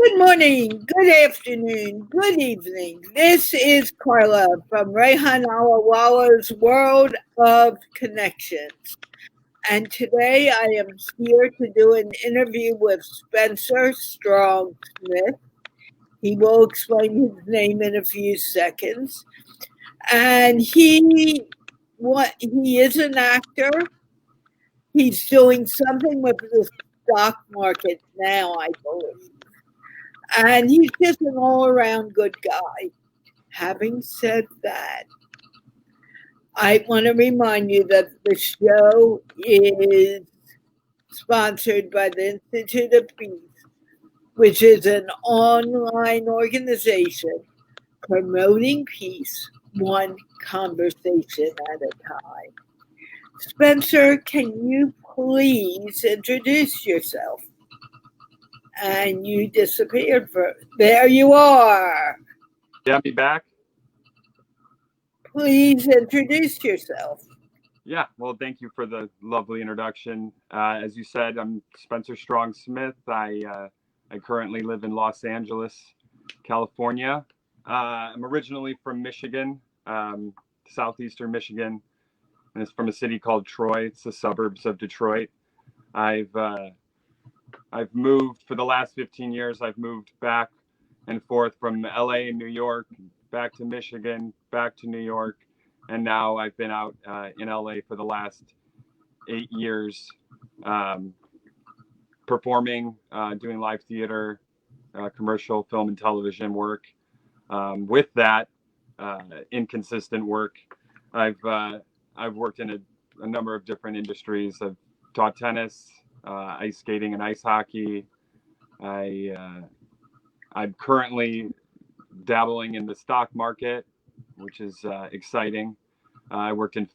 Good morning, good afternoon, good evening. This is Carla from Rehan Allahwala's World of Connections. And today I am here to do an interview with Spencer Strong Smith. He will explain his name in a few seconds. And he is an actor. He's doing something with the stock market now, I believe. And he's just an all around good guy. Having said that, I want to remind you that the show is sponsored by the Institute of Peace, which is an online organization promoting peace one conversation at a time. Spencer, can you please introduce yourself? And you disappeared. There you are. Yeah, me back. Please introduce yourself. Yeah, well, thank you for the lovely introduction. As you said, I'm Spencer Strong Smith. I currently live in Los Angeles, California. I'm originally from Michigan, southeastern Michigan, and it's from a city called Troy. It's the suburbs of Detroit. I've moved for the last 15 years. I've moved back and forth from LA and New York, back to Michigan, back to New York, and now I've been out in LA for the last 8 years, performing, doing live theater, commercial, film, and television work. With that, inconsistent work, I've worked in a number of different industries. I've taught tennis, ice skating, and ice hockey. I'm currently dabbling in the stock market, which is exciting. I worked in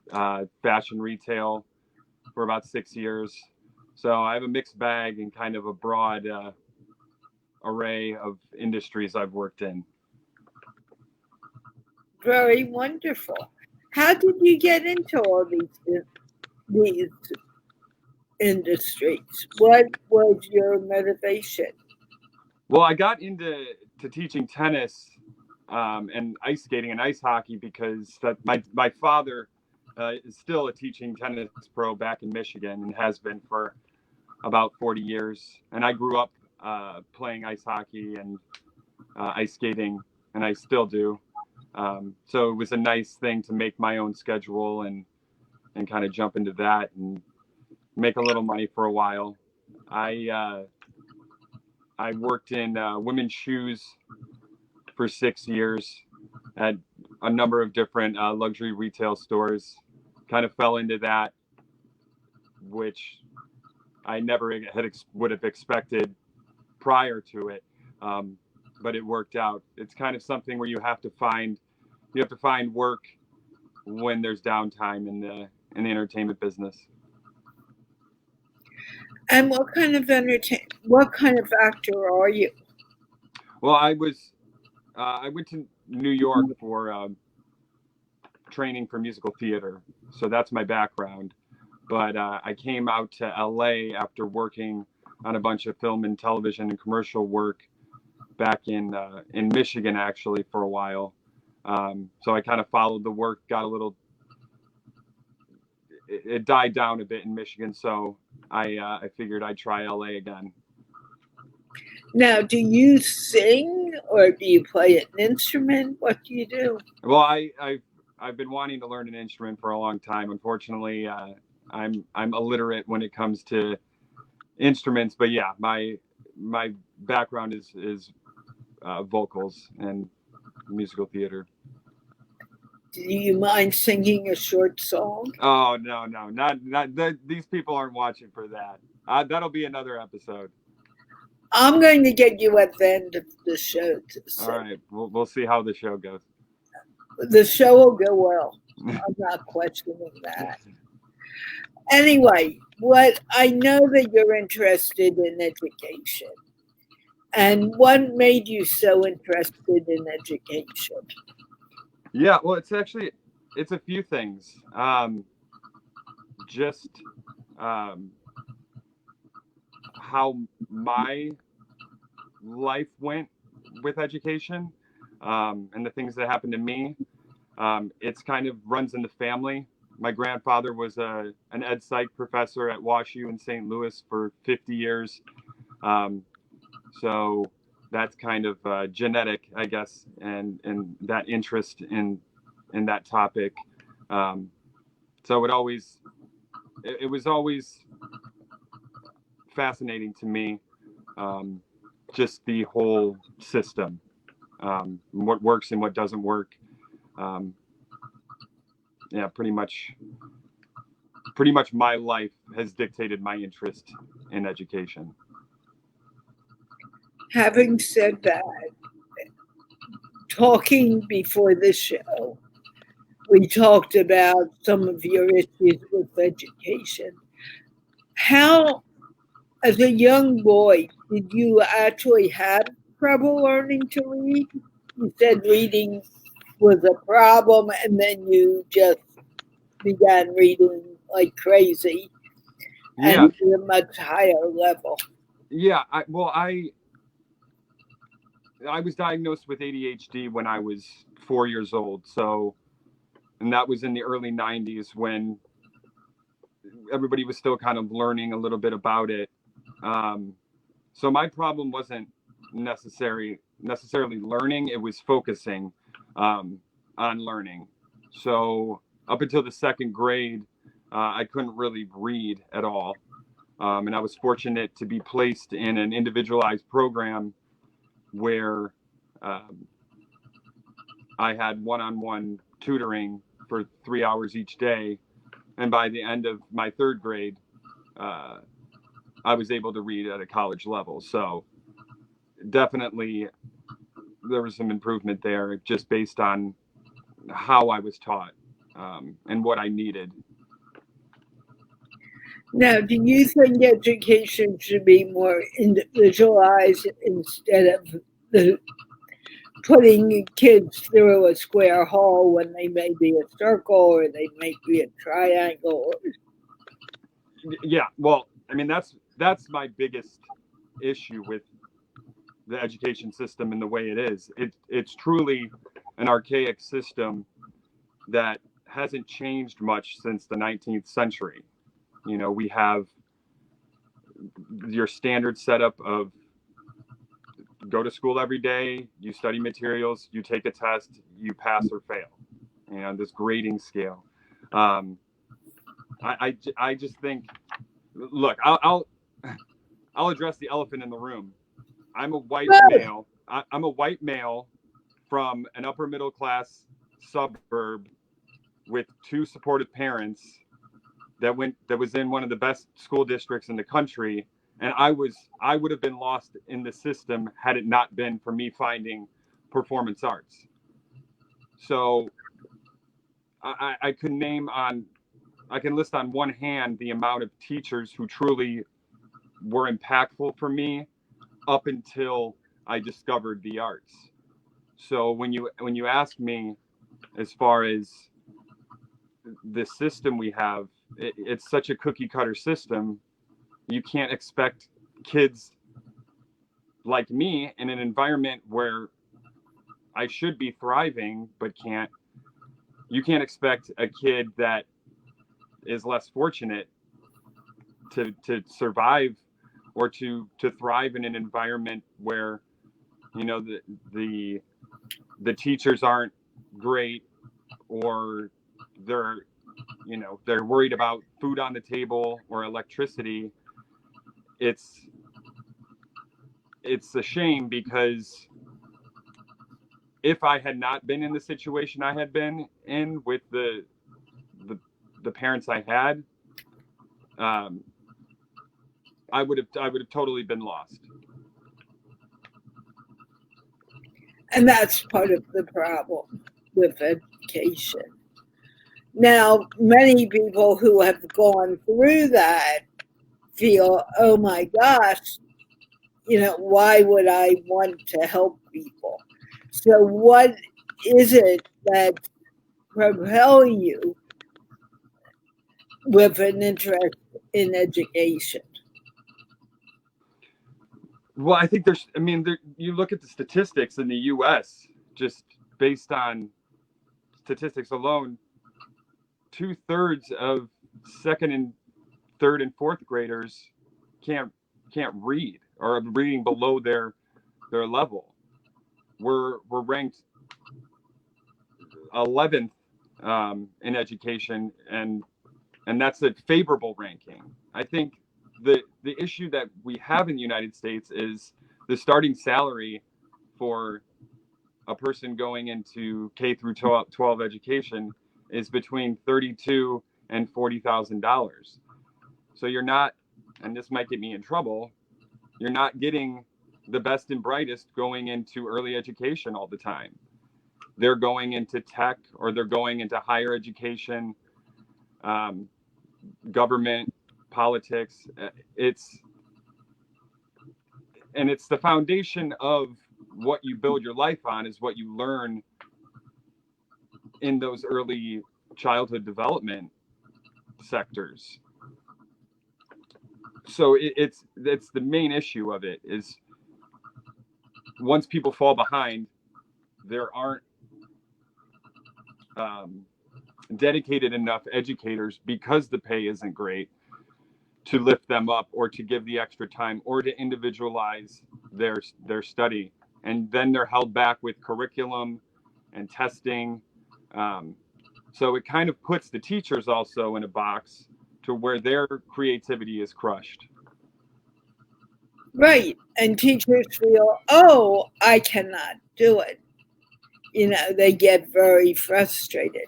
fashion retail for about 6 years. So I have a mixed bag and kind of a broad array of industries I've worked in. Very wonderful. How did you get into all these industries? What was your motivation? Well, I got into teaching tennis and ice skating and ice hockey because my father is still a teaching tennis pro back in Michigan and has been for about 40 years. And I grew up playing ice hockey and ice skating, and I still do. So it was a nice thing to make my own schedule and kind of jump into that and make a little money for a while. I worked in women's shoes for 6 years at a number of different luxury retail stores. Kind of fell into that, which I never would have expected prior to it, but it worked out. It's kind of something where you have to find work when there's downtime in the entertainment business. And what kind of actor are you? Well, I went to New York for training for musical theater, so that's my background. But I came out to LA after working on a bunch of film and television and commercial work back in Michigan, actually, for a while. So I kind of followed the work, it died down a bit in Michigan, so I figured I'd try LA again. Now, do you sing or do you play an instrument? What do you do? Well, I've been wanting to learn an instrument for a long time. Unfortunately, I'm illiterate when it comes to instruments, but yeah, my background is vocals and musical theater. Do you mind singing a short song? Oh no, not these people aren't watching for that. That'll be another episode. I'm going to get you at the end of the show to sing. All right, we'll see how the show goes. The show will go well. I'm not questioning that. Anyway, what I know that you're interested in education. And what made you so interested in education? Yeah, well, it's a few things. Just how my life went with education, and the things that happened to me. It's kind of runs in the family. My grandfather was an ed psych professor at WashU in St. Louis for 50 years. So that's kind of genetic, I guess, and that interest in that topic. So it was always fascinating to me, just the whole system, what works and what doesn't work. Yeah, pretty much my life has dictated my interest in education. Having said that, talking before the show, we talked about some of your issues with education. How, as a young boy, did you actually have trouble learning to read? You said reading was a problem, and then you just began reading like crazy Yeah, and to a much higher level. yeah. I was diagnosed with ADHD when I was 4 years old. So, and that was in the early 90s when everybody was still kind of learning a little bit about it. Um, so my problem wasn't necessarily learning; it was focusing on learning. So up until the second grade, I couldn't really read at all, and I was fortunate to be placed in an individualized program where um, I had one-on-one tutoring for 3 hours each day, and by the end of my third grade, uh, I was able to read at a college level. So definitely there was some improvement there just based on how I was taught, and what I needed. Now, do you think education should be more individualized instead of the putting kids through a square hole when they may be a circle or they may be a triangle? Yeah, well, I mean that's my biggest issue with the education system and the way it is. It's truly an archaic system that hasn't changed much since the 19th century. You know, we have your standard setup of go to school every day, you study materials, you take a test, you pass or fail. You know, this grading scale. Um, I just think, look, I'll address the elephant in the room. I'm a white Good. male. I'm a white male from an upper middle class suburb with two supportive parents that was in one of the best school districts in the country, and I would have been lost in the system had it not been for me finding performance arts. So I can I can list on one hand the amount of teachers who truly were impactful for me up until I discovered the arts. So when you ask me as far as the system we have, it's such a cookie cutter system. You can't expect kids like me in an environment where I should be thriving but can't. You can't expect a kid that is less fortunate to survive or to thrive in an environment where you know the the teachers aren't great, or they're they're worried about food on the table or electricity. It's it's a shame because if I had not been in the situation I had been in with the, the parents I had, um, I would have totally been lost. And that's part of the problem with education. Now, many people who have gone through that feel, oh my gosh, why would I want to help people? So, what is it that propel you with an interest in education? Well, I think there's, I mean, you look at the statistics in the US, just based on statistics alone, 2/3 of second and third and fourth graders can't can't read or are reading below their level. We're ranked 11th in education, and that's a favorable ranking. I think the issue that we have in the United States is the starting salary for a person going into K through 12 education is between 32 and $40,000. So you're not, and this might get me in trouble, you're not getting the best and brightest going into early education all the time. They're going into tech, or they're going into higher education, um, government, politics. It's it's the foundation of what you build your life on is what you learn in those early childhood development sectors. So it's the main issue of it is once people fall behind, there aren't dedicated enough educators, because the pay isn't great, to lift them up or to give the extra time or to individualize their study. And then they're held back with curriculum and testing. So it kind of puts the teachers also in a box to where their creativity is crushed. Right. And teachers feel, oh, I cannot do it. You know, they get very frustrated.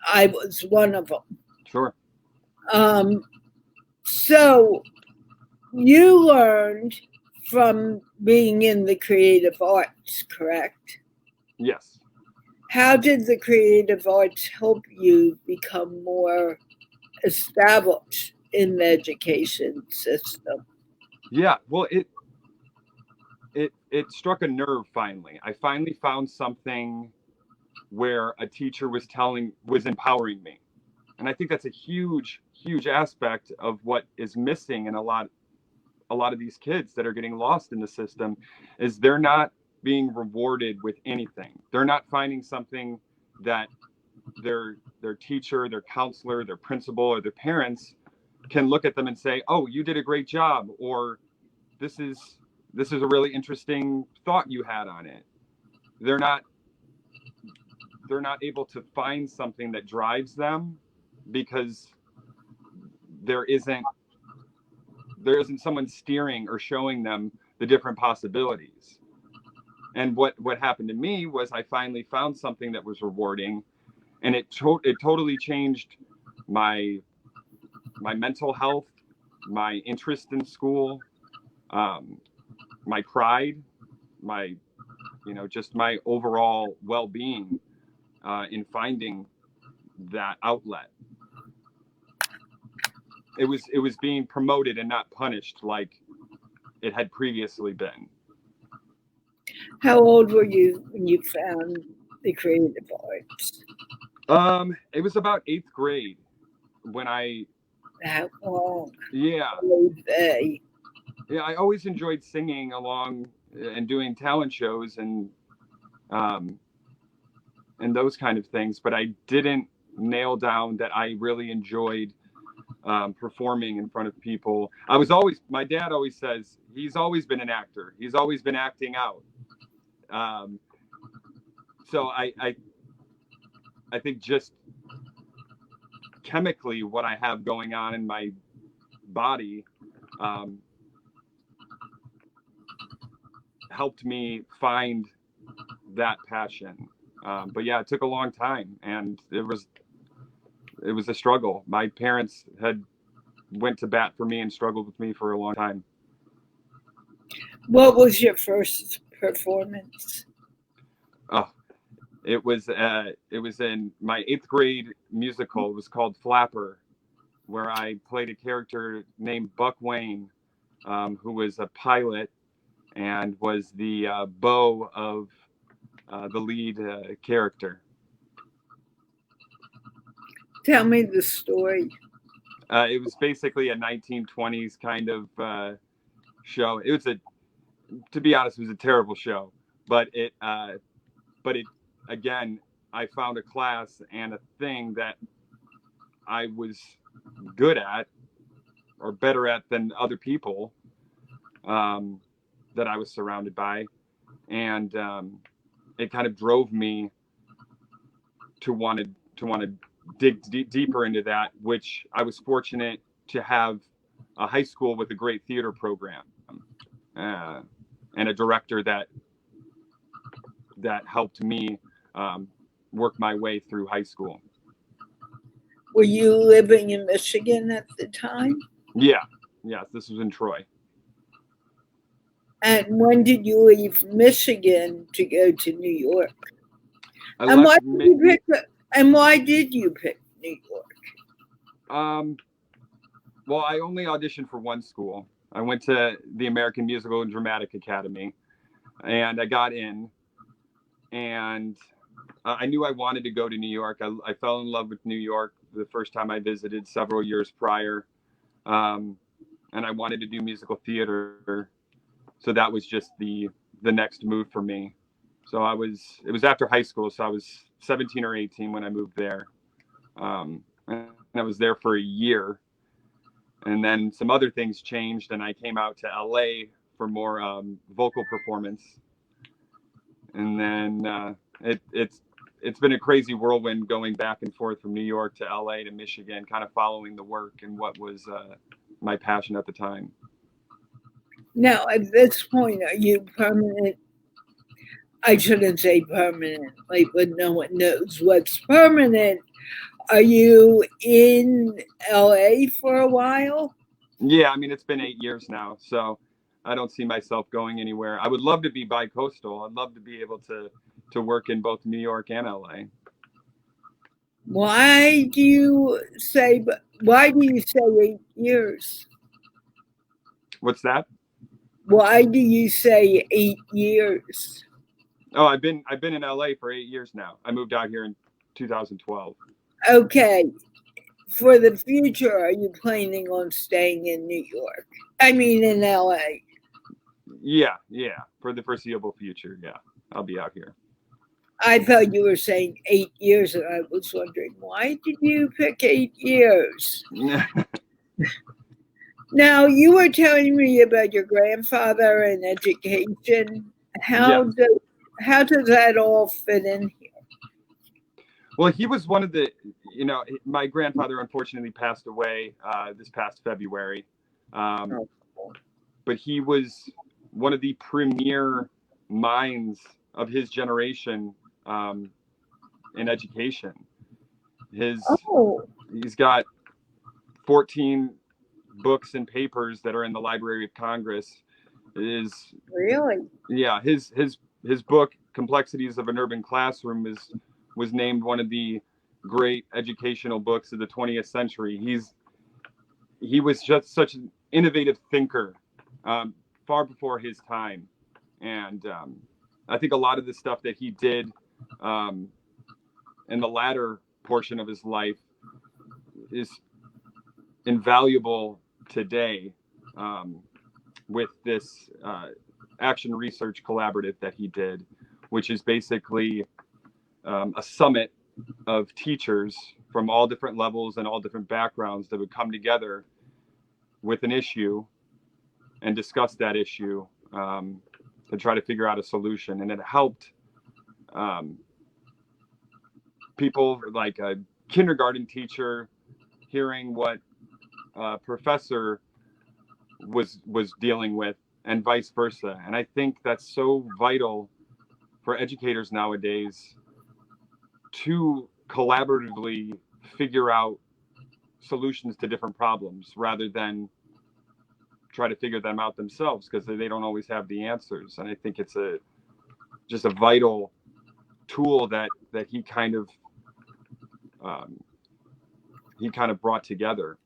I was one of them. Sure. So you learned from being in the creative arts, correct? Yes. How did the creative arts help you become more established in the education system? Yeah. Well, it struck a nerve finally. I finally found something where a teacher was empowering me. And I think that's a huge aspect of what is missing in a lot of these kids that are getting lost in the system is they're not being rewarded with anything. They're not finding something that their teacher, their counselor, their principal, or their parents can look at them and say, "Oh, you did a great job," or "This is a really interesting thought you had on it." They're not able to find something that drives them because there isn't someone steering or showing them the different possibilities. And what happened to me was I finally found something that was rewarding, and it totally changed my mental health, my interest in school, my pride, my just my overall well-being in finding that outlet. It was being promoted and not punished like it had previously been. How old were you when you found the creative arts? It was about 8th grade when How long? yeah, They? yeah, I always enjoyed singing along and doing talent shows and those kind of things, but I didn't nail down that I really enjoyed performing in front of people. My dad always says he's always been an actor. He's always been acting out. So I think just chemically what I have going on in my body helped me find that passion. But yeah, it took a long time, and it was a struggle. My parents had went to bat for me and struggled with me for a long time. What was your first performance? Oh, it was in my 8th grade musical. It was called Flapper, where I played a character named Buck Wayne, who was a pilot and was the beau of the lead character. Tell me the story. It was basically a 1920s kind of show. to be honest, it was a terrible show, but it again, I found a class and a thing that I was good at or better at than other people that I was surrounded by. And it kind of drove me to want to dig deeper into that, which I was fortunate to have a high school with a great theater program and a director that helped me work my way through high school. Were you living in Michigan at the time? Yeah, this was in Troy. And when did you leave Michigan to go to New York? I And left. why did you pick New York? Well, I only auditioned for one school. I went to the American Musical and Dramatic Academy, and I got in. And I knew I wanted to go to New York. I fell in love with New York the first time I visited several years prior, and I wanted to do musical theater. So that was just the next move for me. So it was after high school. So I was 17 or 18 when I moved there. And I was there for a year. And then some other things changed, and I came out to LA for more vocal performance. And then it's been a crazy whirlwind going back and forth from New York to LA to Michigan, kind of following the work and what was my passion at the time. Now, at this point, are you permanent? I shouldn't say permanently, but no one knows what's permanent. Are you in LA for a while? Yeah, I mean, it's been 8 years now, so I don't see myself going anywhere. I would love to be bi-coastal. I'd love to be able to work in both New York and LA. Why do you say 8 years? What's that? Why do you say 8 years? Oh, I've been in LA for 8 years now. I moved out here in 2012. Okay. For the future, are you planning on staying in New York? I mean, in LA. Yeah. For the foreseeable future, yeah. I'll be out here. I thought you were saying 8 years, and I was wondering, why did you pick 8 years? Now, you were telling me about your grandfather and education. How does that all fit in here? Well, he was one of the, my grandfather unfortunately passed away this past February. But he was one of the premier minds of his generation in education. He's got 14 books and papers that are in the Library of Congress. Really? Yeah, his book Complexities of an Urban Classroom was named one of the great educational books of the 20th century. He was just such an innovative thinker, far before his time, and I think a lot of the stuff that he did in the latter portion of his life is invaluable today with this action research collaborative that he did, which is basically a summit of teachers from all different levels and all different backgrounds that would come together with an issue and discuss that issue to try to figure out a solution. And it helped people like a kindergarten teacher hearing what a professor was dealing with and vice versa. And I think that's so vital for educators nowadays to collaboratively figure out solutions to different problems rather than try to figure them out themselves, because they don't always have the answers. And I think it's just a vital tool that he kind of brought together.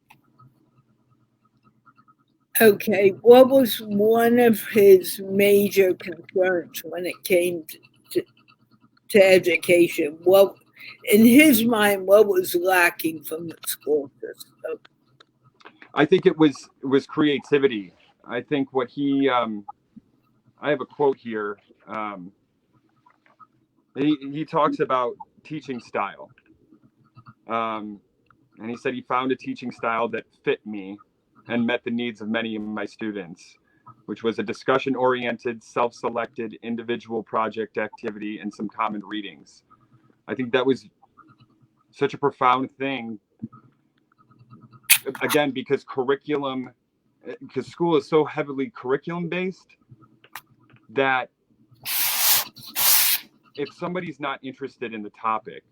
Okay, what was one of his major concerns when it came to education? What, in his mind, what was lacking from the school system? I think it was creativity. I think what he I have a quote here. He talks about teaching style. And he said he found a teaching style that fit me and met the needs of many of my students, which was a discussion-oriented, self-selected, individual project activity and some common readings. I think that was such a profound thing. Again, because school is so heavily curriculum-based that if somebody's not interested in the topic,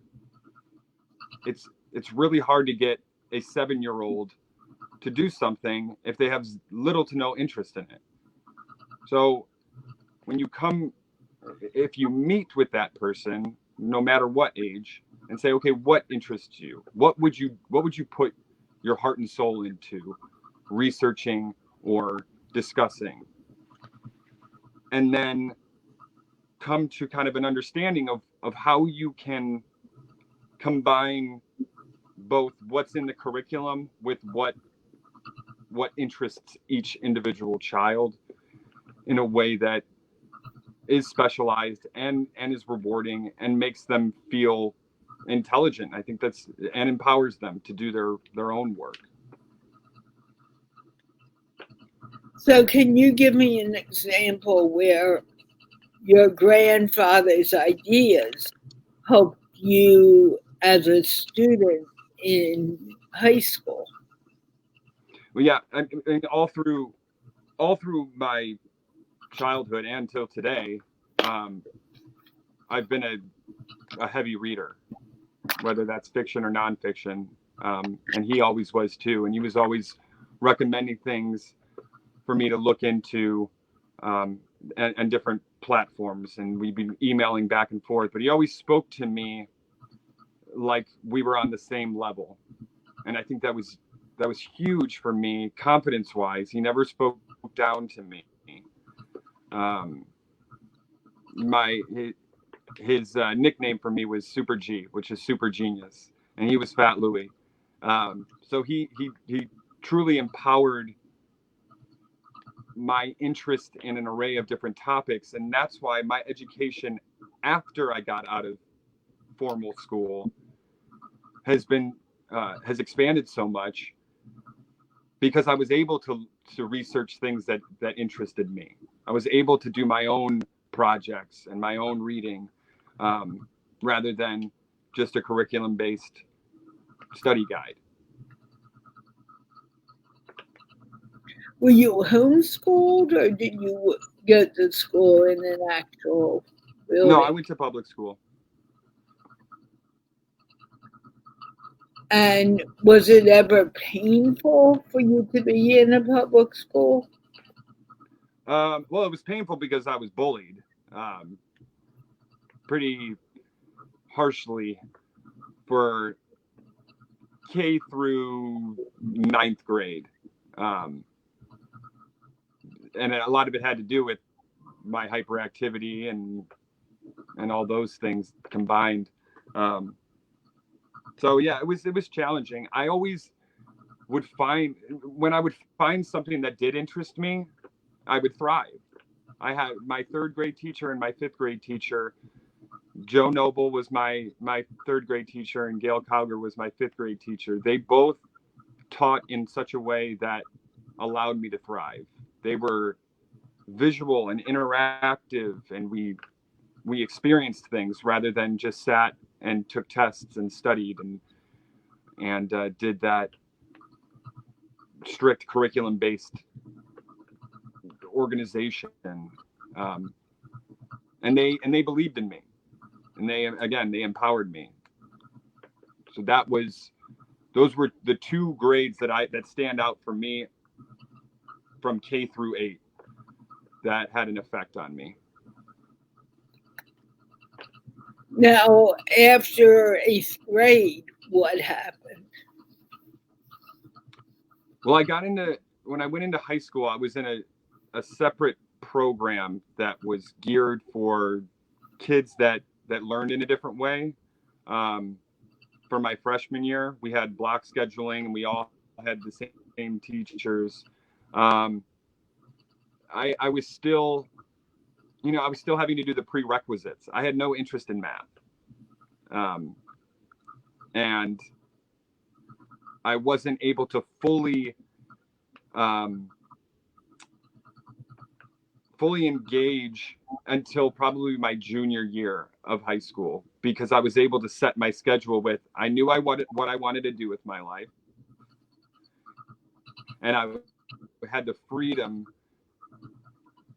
it's really hard to get a 7-year-old to do something if they have little to no interest in it. So if you meet with that person, no matter what age, and say, okay, what interests you? What would you put your heart and soul into researching or discussing? And then come to kind of an understanding of how you can combine both what's in the curriculum with what interests each individual child in a way that is specialized and is rewarding and makes them feel intelligent. I think and empowers them to do their own work. So can you give me an example where your grandfather's ideas helped you as a student in high school? Well, yeah, I mean, all through my childhood and till today, I've been a heavy reader, whether that's fiction or nonfiction, and he always was too. And he was always recommending things for me to look into, and different platforms, and we'd be emailing back and forth. But he always spoke to me like we were on the same level, and I think that was huge for me, confidence-wise. He never spoke down to me. His nickname for me was Super G, which is super genius, and he was Fat Louie. So he truly empowered my interest in an array of different topics, and that's why my education after I got out of formal school has expanded so much, because I was able to research things that interested me. I was able to do my own projects and my own reading, rather than just a curriculum-based study guide. Were you homeschooled, or did you go to school in an actual building? No, I went to public school. And was it ever painful for you to be in a public school? Well, it was painful because I was bullied pretty harshly for K through 9th grade. And a lot of it had to do with my hyperactivity and all those things combined. So yeah, it was challenging. I always would when I would find something that did interest me, I would thrive. I had my 3rd grade teacher and my 5th grade teacher. Joe Noble was my 3rd grade teacher, and Gail Cowger was my 5th grade teacher. They both taught in such a way that allowed me to thrive. They were visual and interactive, and we experienced things rather than just sat and took tests and studied and did that strict curriculum-based organization. And they believed in me, and they empowered me. So those were the 2 grades that stand out for me from K through 8 that had an effect on me. Now, after 8th grade, what happened? Well, when I went into high school, I was in a separate program that was geared for kids that learned in a different way. For my freshman year, we had block scheduling, and we all had the same teachers. I was still I was still having to do the prerequisites. I had no interest in math. And I wasn't able to fully engage until probably my junior year of high school, because I was able to set my schedule with, I knew what I wanted to do with my life. And I had the freedom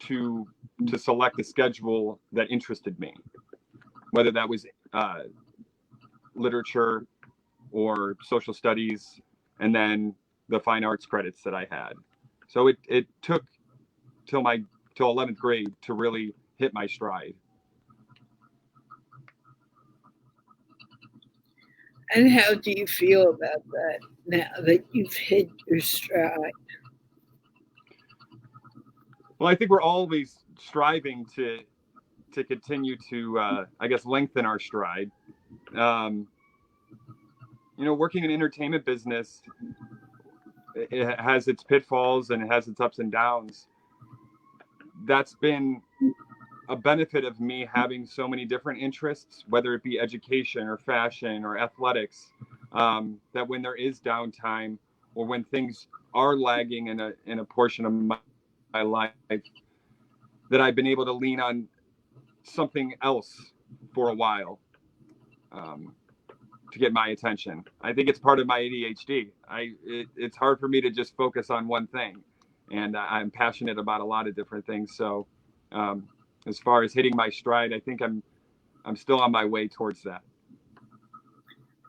to select a schedule that interested me, whether that was literature or social studies, and then the fine arts credits that I had. So it took till 11th grade to really hit my stride. And how do you feel about that now that you've hit your stride? Well, I think we're always striving to continue to, I guess, lengthen our stride. Working in entertainment business, it has its pitfalls and it has its ups and downs. That's been a benefit of me having so many different interests, whether it be education or fashion or athletics, that when there is downtime or when things are lagging in a portion of my life, that I've been able to lean on something else for a while to get my attention. I think it's part of my ADHD. It's hard for me to just focus on one thing, and I'm passionate about a lot of different things. So as far as hitting my stride, I think I'm still on my way towards that.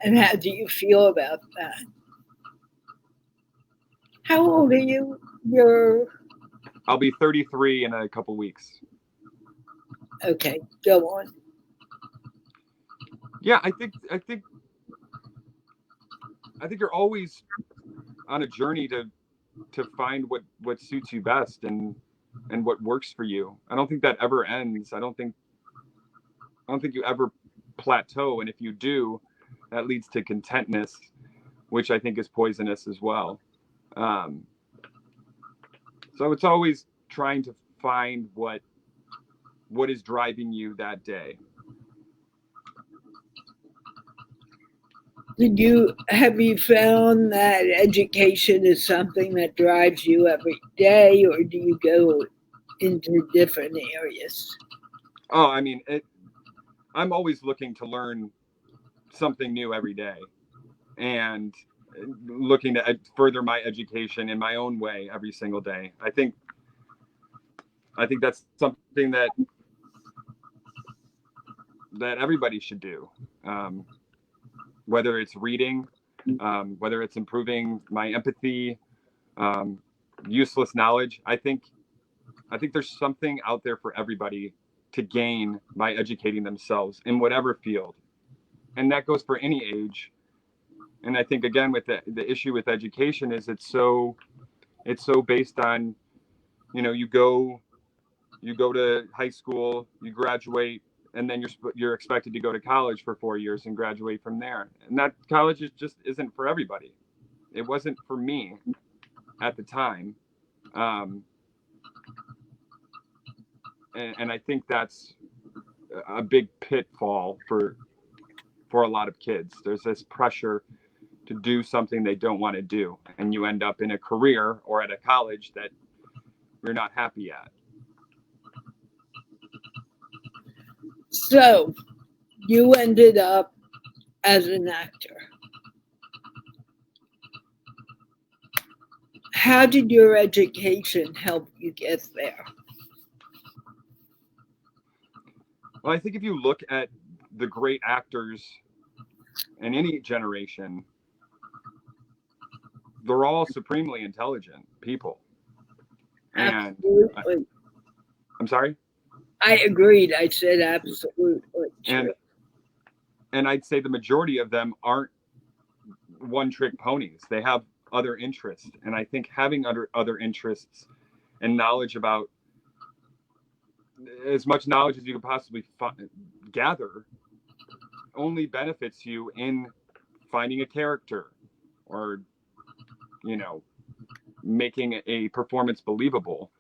And how do you feel about that? How old are you? You're I'll be 33 in a couple weeks. okay. Go on. Yeah, I think you're always on a journey to find what suits you best and what works for you. I don't think that ever ends. I don't think you ever plateau, and if you do, that leads to contentness, which I think is poisonous as well. So it's always trying to find what is driving you that day. Have you found that education is something that drives you every day, or do you go into different areas? Oh, I mean, I'm always looking to learn something new every day, and looking to further my education in my own way every single day. I think that's something that everybody should do, whether it's reading, whether it's improving my empathy, useless knowledge. I think there's something out there for everybody to gain by educating themselves in whatever field, and that goes for any age. And I think, again, with the issue with education is it's so based on, you go to high school, you graduate, and then you're expected to go to college for 4 years and graduate from there. And that college just isn't for everybody. It wasn't for me at the time. And I think that's a big pitfall for a lot of kids. There's this pressure to do something they don't want to do, and you end up in a career or at a college that you're not happy at. So, you ended up as an actor. How did your education help you get there? Well, I think if you look at the great actors in any generation, they're all supremely intelligent people. And Absolutely. I'm sorry? I agreed. I said absolutely. And I'd say the majority of them aren't one-trick ponies. They have other interests. And I think having other interests and knowledge about as much knowledge as you could possibly gather only benefits you in finding a character or, making a performance believable.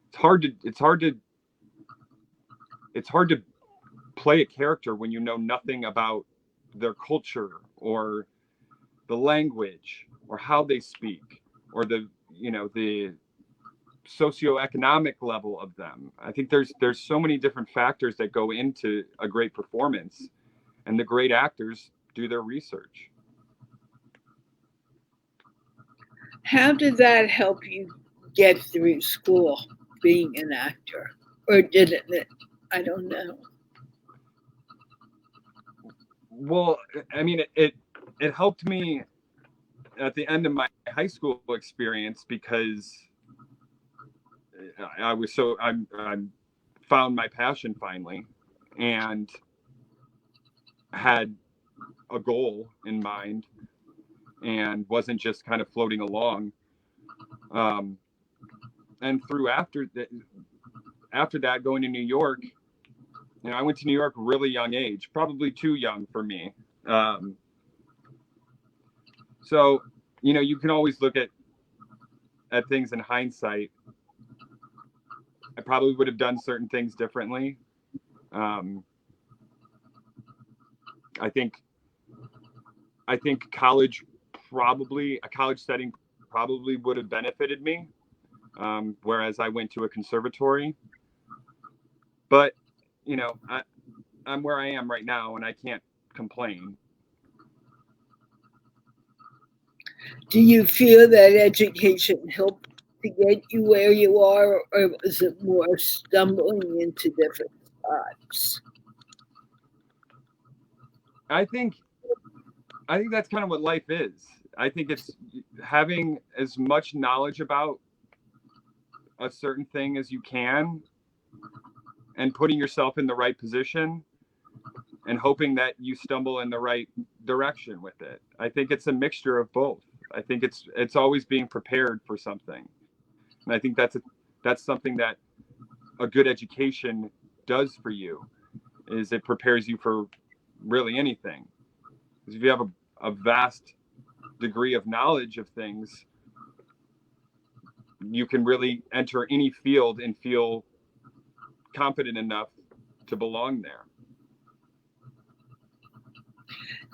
It's hard to it's hard to play a character when you know nothing about their culture or the language or how they speak or the socioeconomic level of them. I think there's so many different factors that go into a great performance, and the great actors do their research. How did that help you get through school, being an actor? Or didn't it? I don't know. Well, I mean, it helped me at the end of my high school experience because I was so I'm found my passion finally, and had a goal in mind, and wasn't just kind of floating along. Um, and through after that, going to New York, I went to New York really young age, probably too young for me. Um, so you can always look at things in hindsight. I probably would have done certain things differently. Um, I think I think a college setting probably would have benefited me, whereas I went to a conservatory. But I'm where I am right now, and I can't complain. Do you feel that education helped to get you where you are, or was it more stumbling into different spots? I think I think that's kind of what life is. I think it's having as much knowledge about a certain thing as you can, and putting yourself in the right position, and hoping that you stumble in the right direction with it. I think it's a mixture of both. I think it's always being prepared for something. And I think that's something that a good education does for you, is it prepares you for really anything. Because if you have a vast degree of knowledge of things, you can really enter any field and feel confident enough to belong there.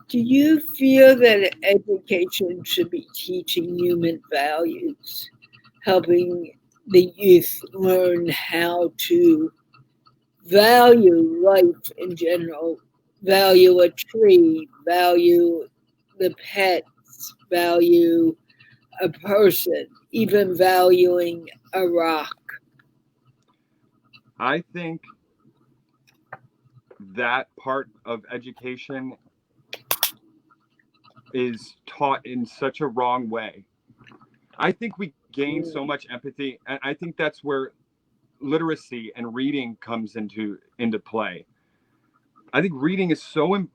Do you feel that education should be teaching human values, helping the youth learn how to value life in general, value a tree, value the pets, value a person, even valuing a rock? I think that part of education is taught in such a wrong way. I think we gain so much empathy, and I think that's where literacy and reading comes into play. I think reading is so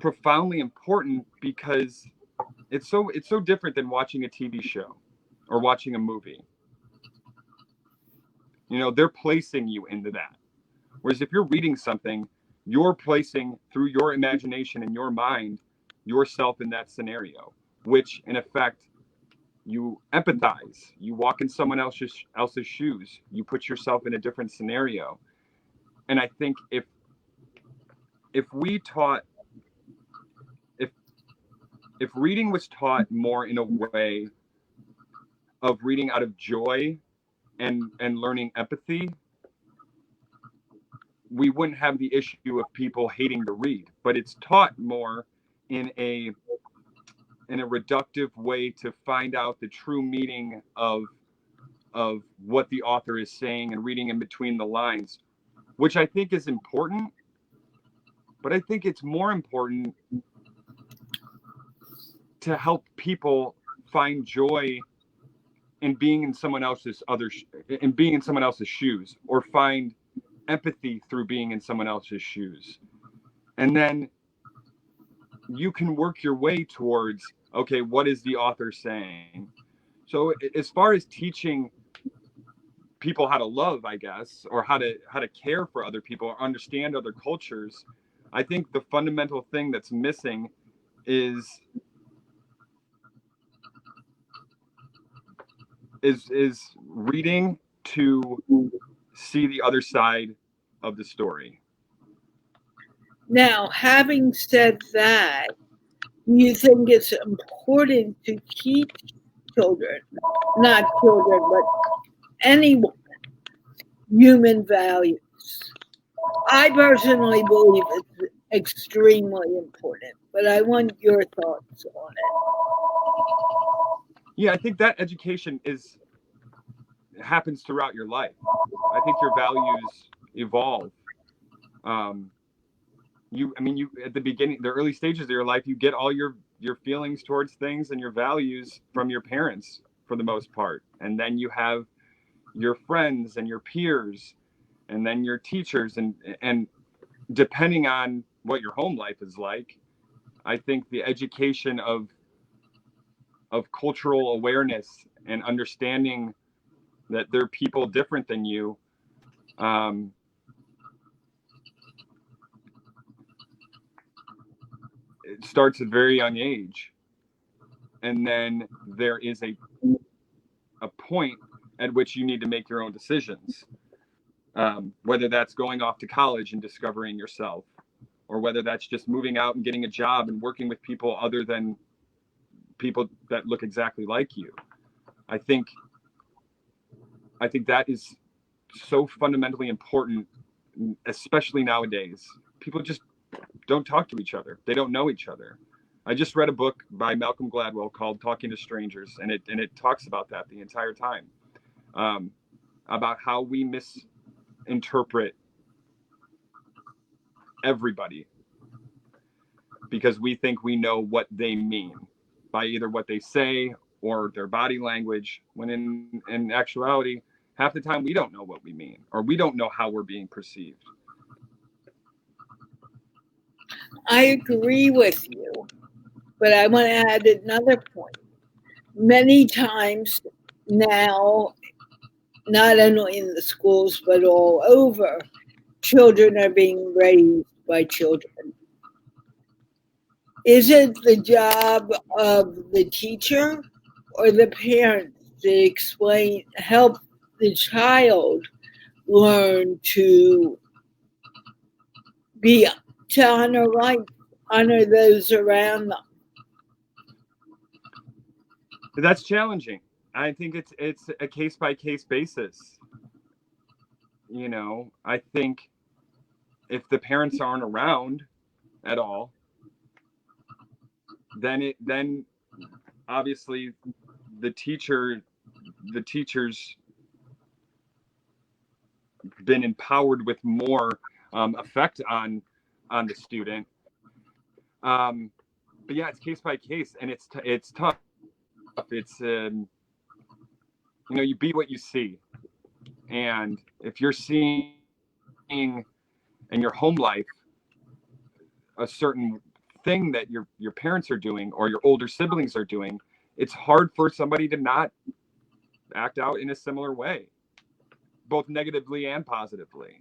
profoundly important because it's so different than watching a TV show or watching a movie. They're placing you into that. Whereas if you're reading something, you're placing through your imagination and your mind yourself in that scenario, which in effect you empathize. You walk in someone else's shoes. You put yourself in a different scenario. And I think if we taught if if reading was taught more in a way of reading out of joy and learning empathy, we wouldn't have the issue of people hating to read. But it's taught more in a reductive way to find out the true meaning of what the author is saying and reading in between the lines, which I think is important. But I think it's more important to help people find joy in being in someone else's shoes, or find empathy through being in someone else's shoes. And then you can work your way towards, okay, what is the author saying? So as far as teaching people how to love, I guess, or how to care for other people or understand other cultures, I think the fundamental thing that's missing is reading to see the other side of the story. Now, having said that, do you think it's important to teach children, not children, but anyone, human values? I personally believe it's extremely important, but I want your thoughts on Yeah, I think that education happens throughout your life. I think your values evolve. Um, you at the beginning, the early stages of your life, you get all your feelings towards things and your values from your parents for the most part, and then you have your friends and your peers, and then your teachers, and depending on what your home life is like, I think the education of cultural awareness and understanding that there are people different than you, um, it starts at a very young age, and then there is a point at which you need to make your own decisions, whether that's going off to college and discovering yourself, or whether that's just moving out and getting a job and working with people other than people that look exactly like you. I think I think that is so fundamentally important, especially nowadays. People just don't talk to each other. They don't know each other. I just read a book by Malcolm Gladwell called Talking to Strangers, and it talks about that the entire time, um, about how we misinterpret everybody because we think we know what they mean by either what they say or their body language, when in actuality, half the time we don't know what we mean, or we don't know how we're being perceived. it. I agree with you, but I want to add another point. Many times now, not only in the schools but all over, children are being raised by children. Is it the job of the teacher or the parents to explain, help the child learn to be, to honor life, honor those around them? That's challenging. I think it's a case by case basis. I think if the parents aren't around at all, then obviously the teacher the teacher's been empowered with more effect on the student. But yeah, it's case by case, and it's tough. It's you be what you see, and if you're seeing in your home life a certain thing that your parents are doing or your older siblings are doing, it's hard for somebody to not act out in a similar way, both negatively and positively.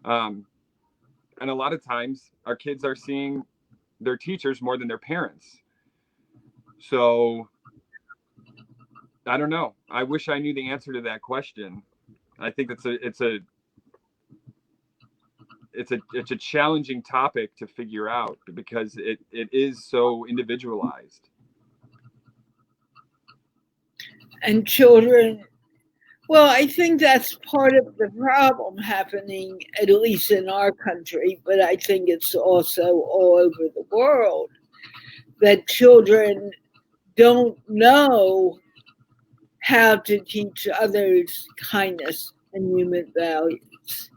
Um, and a lot of times, our kids are seeing their teachers more than their parents. So I don't know. I wish I knew the answer to that question. I think it's a challenging topic to figure out because it is so individualized. And children, well, I think that's part of the problem happening, at least in our country, but I think it's also all over the world, that children don't know how to teach others kindness and human values.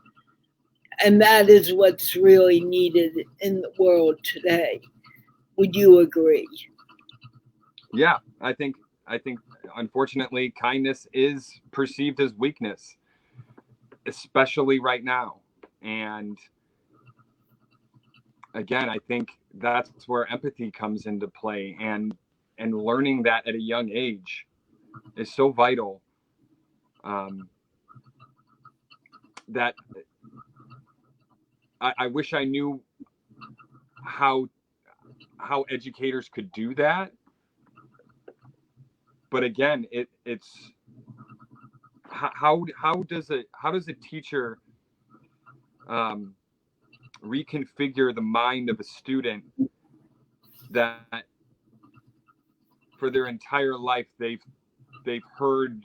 And that is what's really needed in the world today. Would you agree? Yeah, I think unfortunately kindness is perceived as weakness, especially right now. And again, I think that's where empathy comes into play, and learning that at a young age is so vital. Um, that I wish I knew how educators could do that. But again, how does a teacher reconfigure the mind of a student that for their entire life they've heard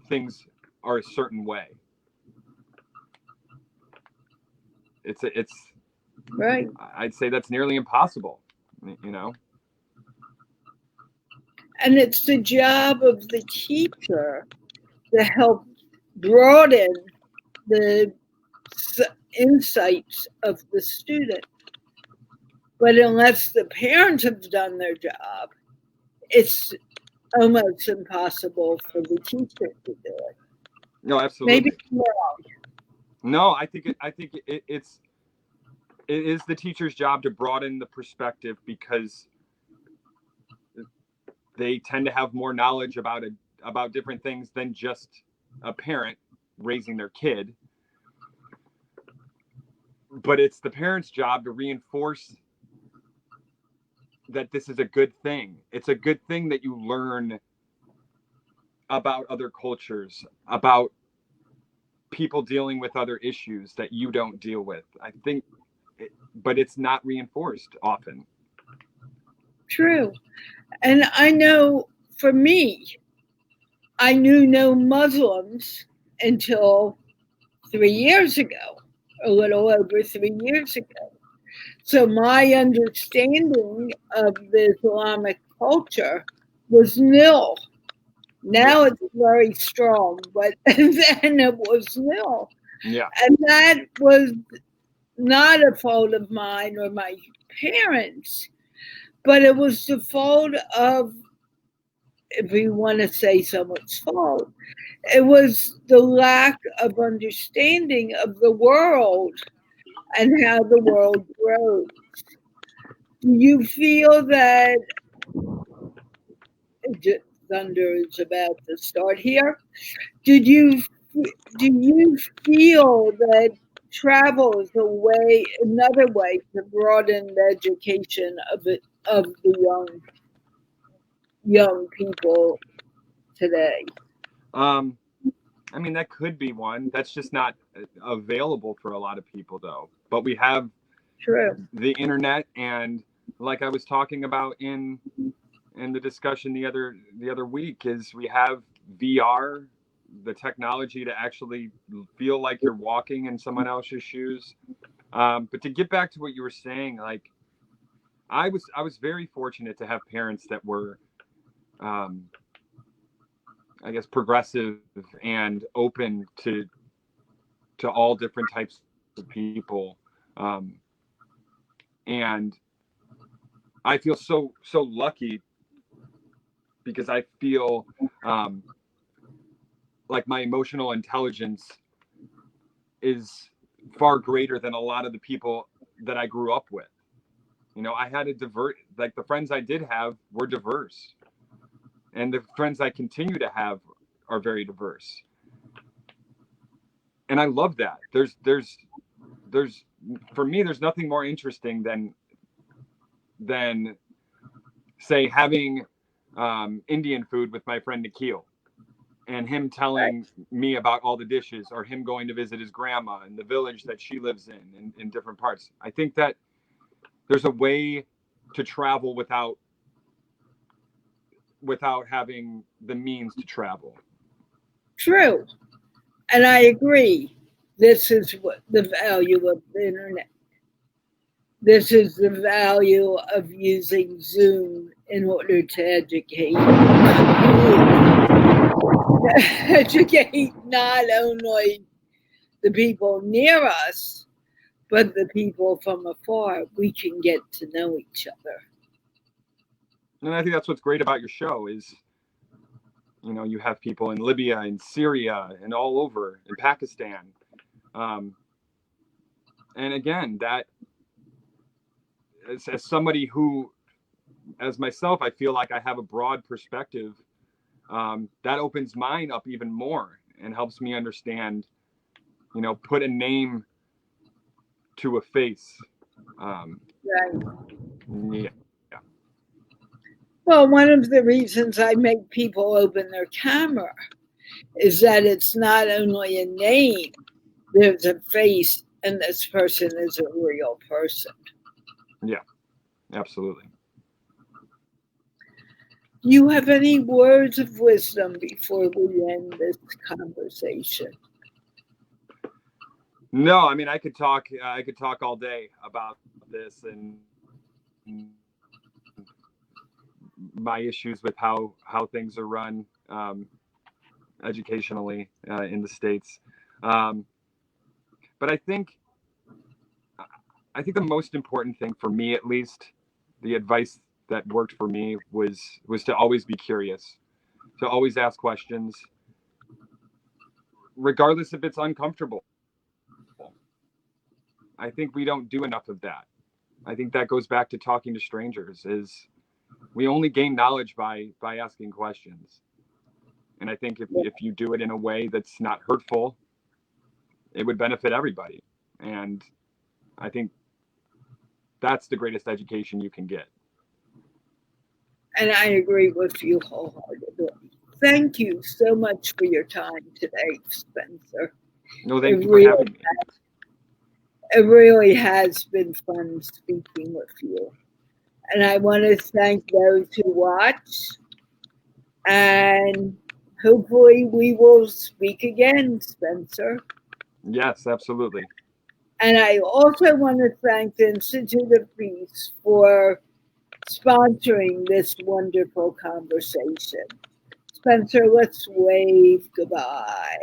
things are a certain way. It's right. I'd say that's nearly impossible, And it's the job of the teacher to help broaden the insights of the student. But unless the parents have done their job, it's almost impossible for the teacher to do it. No, absolutely. Maybe more. No, I think it is the teacher's job to broaden the perspective, because they tend to have more knowledge about different things than just a parent raising their kid. But it's the parent's job to reinforce that this is a good thing. It's a good thing that you learn about other cultures, about people dealing with other issues that you don't deal with. I think, but it's not reinforced often. True. And I know for me, I knew no Muslims until 3 years ago, a little over 3 years ago. So my understanding of the Islamic culture was nil. Now it's very strong, but then it was nil. Yeah. And that was not a fault of mine or my parents, but it was the fault of, if we want to say someone's fault, it was the lack of understanding of the world and how the world grows. Do you feel that thunder is about to start here? Do you feel that travel is another way to broaden the education of the young people today? I mean, that could be one. That's just not available for a lot of people, though. But we have the internet, and like I was talking about in the discussion the other week, is we have VR, the technology to actually feel like you're walking in someone else's shoes. But to get back to what you were saying, like I was very fortunate to have parents that were, I guess, progressive and open to all different types of people. And I feel so lucky, because I feel like my emotional intelligence is far greater than a lot of the people that I grew up with. I had like the friends I did have were diverse. And the friends I continue to have are very diverse. And I love that. There's for me, there's nothing more interesting than say having Indian food with my friend Nikhil, and him telling me about all the dishes, or him going to visit his grandma in the village that she lives in different parts. I think that there's a way to travel without having the means to travel. True. And I agree. This is what the value of the internet. This is the value of using Zoom in order to educate not only the people near us, but the people from afar. We can get to know each other. And I think that's what's great about your show is, you have people in Libya and Syria and all over, in Pakistan. And again, that as somebody who, as myself, I feel like I have a broad perspective, that opens mine up even more and helps me understand, put a name to a face. Yeah. Well, one of the reasons I make people open their camera is that it's not only a name, there's a face and this person is a real person. Yeah, absolutely. Do you have any words of wisdom before we end this conversation? No, I mean I could talk. I could talk all day about this and my issues with how things are run educationally in the States. Um, but I think the most important thing for me, at least, the advice that worked for me was to always be curious, to always ask questions, regardless if it's uncomfortable. I think we don't do enough of that. I think that goes back to talking to strangers. Is we only gain knowledge by asking questions. And I think if you do it in a way that's not hurtful, it would benefit everybody. And I think that's the greatest education you can get. And I agree with you wholeheartedly. Thank you so much for your time today, Spencer. No, It thank you for really, having me. it really has been fun speaking with you. And I want to thank those who watch. And hopefully, we will speak again, Spencer. Yes, absolutely. And I also want to thank the Institute of Peace for sponsoring this wonderful conversation. Spencer, let's wave goodbye.